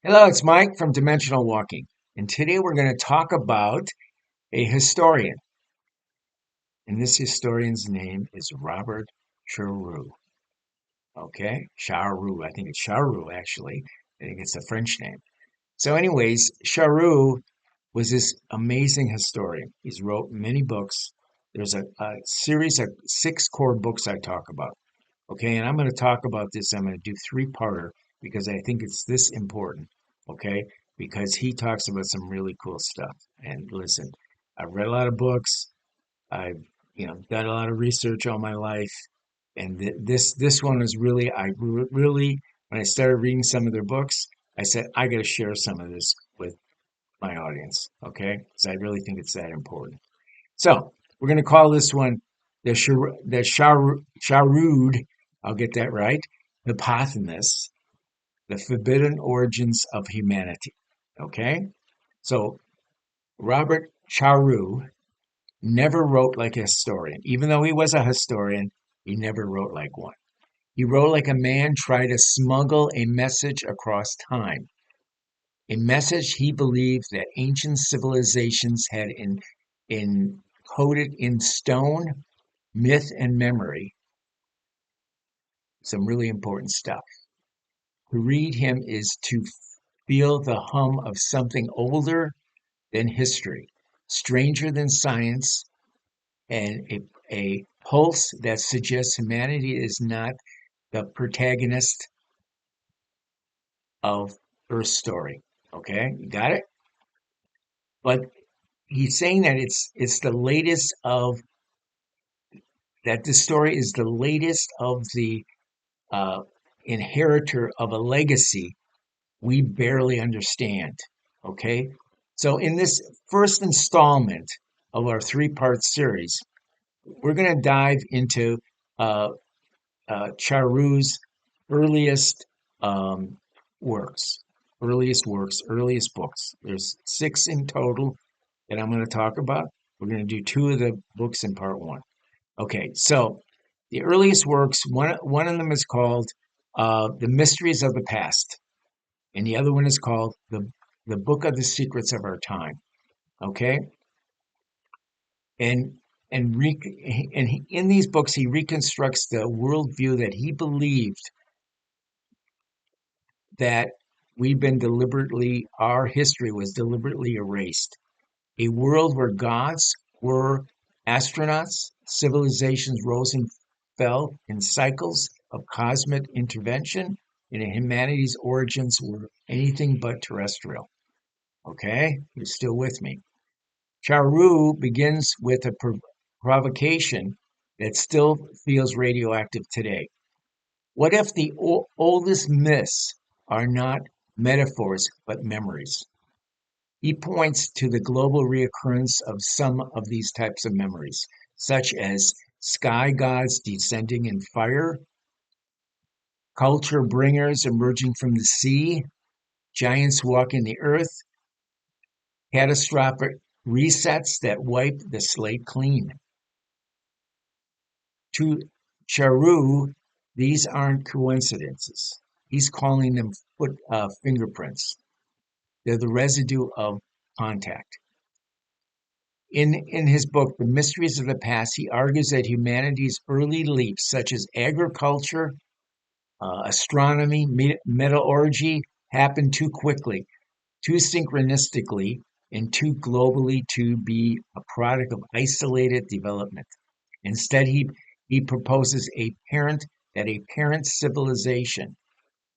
Hello, it's Mike from Dimensional Walking, and today we're going to talk about a historian, and this historian's name is Robert Charroux. Okay, Charroux. I think it's Charroux actually. I think it's a French name. So, anyways, Charroux was this amazing historian. He's wrote many books. There's a series of six core books I talk about. Okay, and I'm going to talk about this. I'm going to do three-parter because I think it's this important. Okay, because he talks about some really cool stuff. And listen, I've read a lot of books. I've done a lot of research all my life, and this one is really really when I started reading some of their books, I said I got to share some of this with my audience. Okay, because I really think it's that important. So we're going to call this one the I'll get that right, Hypothesis, the forbidden origins of humanity. Okay? So Robert Charroux never wrote like a historian. Even though he was a historian, he never wrote like one. He wrote like a man trying to smuggle a message across time. A message he believed that ancient civilizations had encoded in stone, myth, and memory, some really important stuff. To read him is to feel the hum of something older than history, stranger than science, and a pulse that suggests humanity is not the protagonist of Earth's story. Okay, you got it? But he's saying that it's the latest of that this story is the latest of the uh, inheritor of a legacy we barely understand. Okay. So, in this first installment of our three-part series, we're going to dive into uh, Charu's earliest um, works, earliest books. There's six in total that I'm going to talk about. We're going to do two of the books in part one. Okay, so the earliest works, one of them is called The Mysteries of the Past, and the other one is called The Book of the Secrets of Our Time. Okay, and in these books he reconstructs the worldview that he believed that our history was deliberately erased. A world where gods were astronauts, civilizations rose and fell in cycles of cosmic intervention, and humanity's origins were anything but terrestrial. Okay, you're still with me. Charu begins with a provocation that still feels radioactive today. What if the oldest myths are not metaphors but memories? He points to the global reoccurrence of some of these types of memories, such as sky gods descending in fire, culture bringers emerging from the sea, giants walking the earth, catastrophic resets that wipe the slate clean. To Charu, these aren't coincidences. He's calling them fingerprints. They're the residue of contact. In his book, The Mysteries of the Past, he argues that humanity's early leaps, such as agriculture, astronomy, metallurgy, happened too quickly, too synchronistically, and too globally to be a product of isolated development. Instead, he proposes a parent civilization,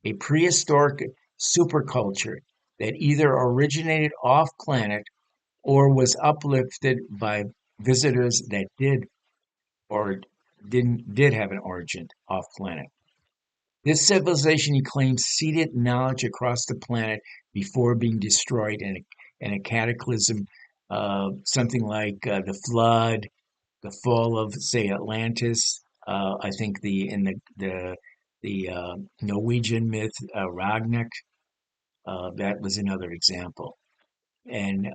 a prehistoric superculture that either originated off planet or was uplifted by visitors that or did have an origin off planet. This civilization, he claims, seeded knowledge across the planet before being destroyed in a cataclysm, something like the flood, the fall of, say, Atlantis. I think the Norwegian myth Ragnarok, that was another example. And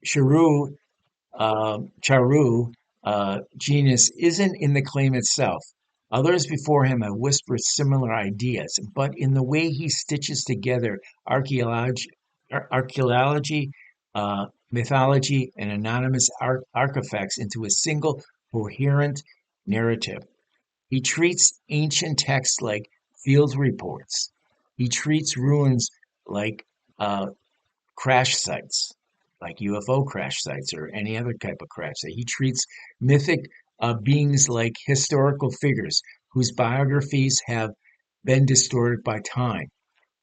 Charu Charu genius isn't in the claim itself, Others before him have whispered similar ideas, but in the way he stitches together archaeology, mythology, and anonymous artifacts into a single coherent narrative. He treats ancient texts like field reports. He treats ruins like crash sites, like UFO crash sites or any other type of crash site. He treats mythic beings like historical figures whose biographies have been distorted by time.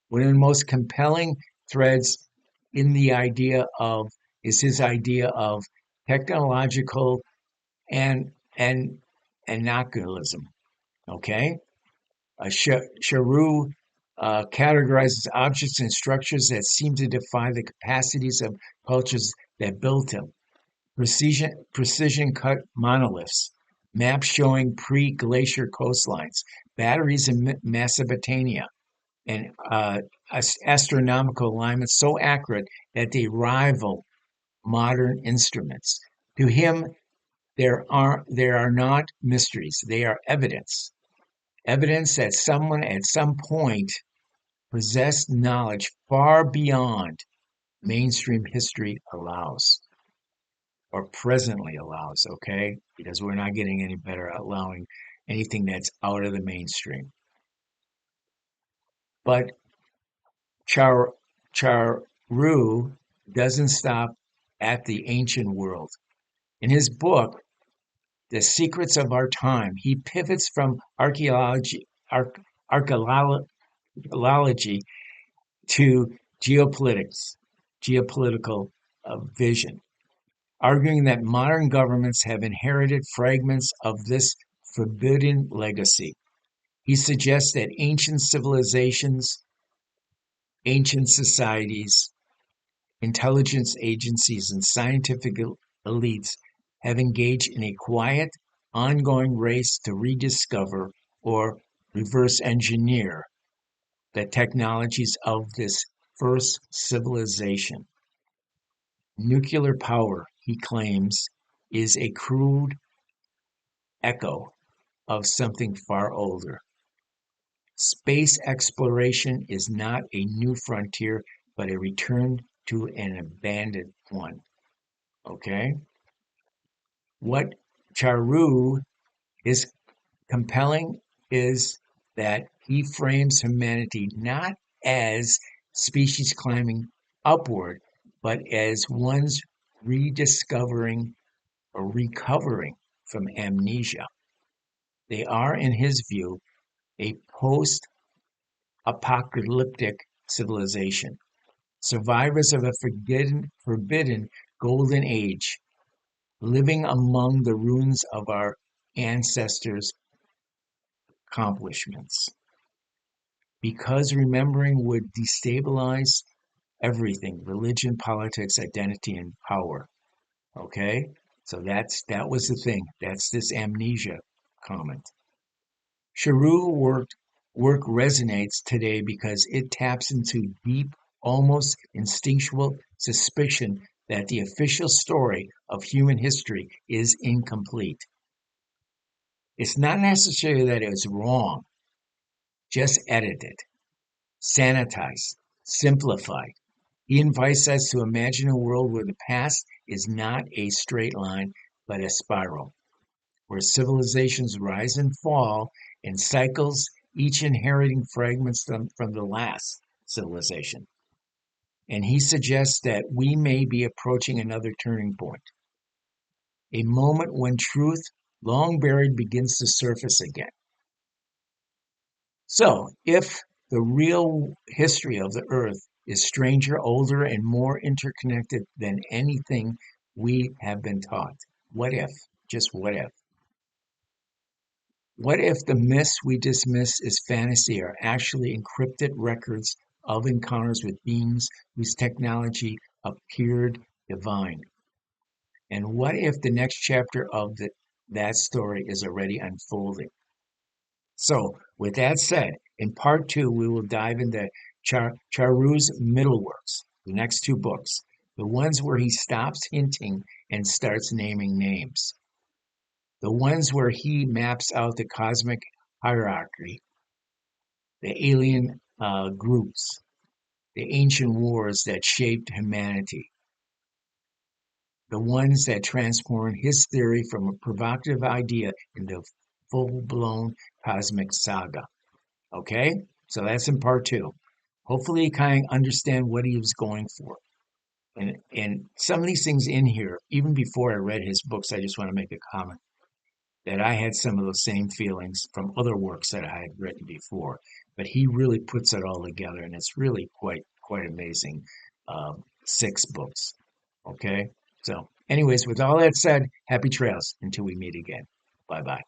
One of the most compelling threads in the idea of is his idea of technological and anachronism. Okay, Charu categorizes objects and structures that seem to defy the capacities of cultures that built them. Precision cut monoliths, maps showing pre-glacier coastlines, batteries in Mesopotamia, and astronomical alignments so accurate that they rival modern instruments. To him, there are not mysteries; they are evidence that someone at some point possessed knowledge far beyond mainstream history allows or presently allows, okay? Because we're not getting any better at allowing anything that's out of the mainstream. But Char Charu doesn't stop at the ancient world. In his book, The Secrets of Our Time, he pivots from archaeology to geopolitical vision, arguing that modern governments have inherited fragments of this forbidden legacy. He suggests that ancient civilizations, ancient societies, intelligence agencies, and scientific elites have engaged in a quiet, ongoing race to rediscover or reverse engineer the technologies of this first civilization. Nuclear power, he claims, is a crude echo of something far older. Space exploration is not a new frontier, but a return to an abandoned one. Okay? What Charu is compelling is that he frames humanity not as species climbing upward, but as one's rediscovering or recovering from amnesia. They are, in his view, a post apocalyptic civilization, survivors of a forbidden golden age, living among the ruins of our ancestors' accomplishments. Because remembering would destabilize everything: religion, politics, identity, and power. Okay? So that was the thing. That's this amnesia comment. Charu work resonates today because it taps into deep, almost instinctual suspicion that the official story of human history is incomplete. It's not necessarily that it's wrong, just edited, sanitized, simplified. He invites us to imagine a world where the past is not a straight line, but a spiral, where civilizations rise and fall in cycles, each inheriting fragments from the last civilization. And he suggests that we may be approaching another turning point, a moment when truth, long buried, begins to surface again. So, if the real history of the earth is stranger, older, and more interconnected than anything we have been taught, what if? Just what if? What if the myths we dismiss as fantasy are actually encrypted records of encounters with beings whose technology appeared divine? And what if the next chapter of that story is already unfolding? So, with that said, in part two, we will dive into Charu's middle works, the next two books, the ones where he stops hinting and starts naming names, the ones where he maps out the cosmic hierarchy, the alien groups, the ancient wars that shaped humanity, the ones that transformed his theory from a provocative idea into full-blown cosmic saga. Okay? So that's in part two. Hopefully you kind of understand what he was going for. And some of these things in here, even before I read his books, I just want to make a comment that I had some of those same feelings from other works that I had written before. But he really puts it all together, and it's really quite amazing. 6 books. Okay? So, anyways, with all that said, happy trails until we meet again. Bye bye.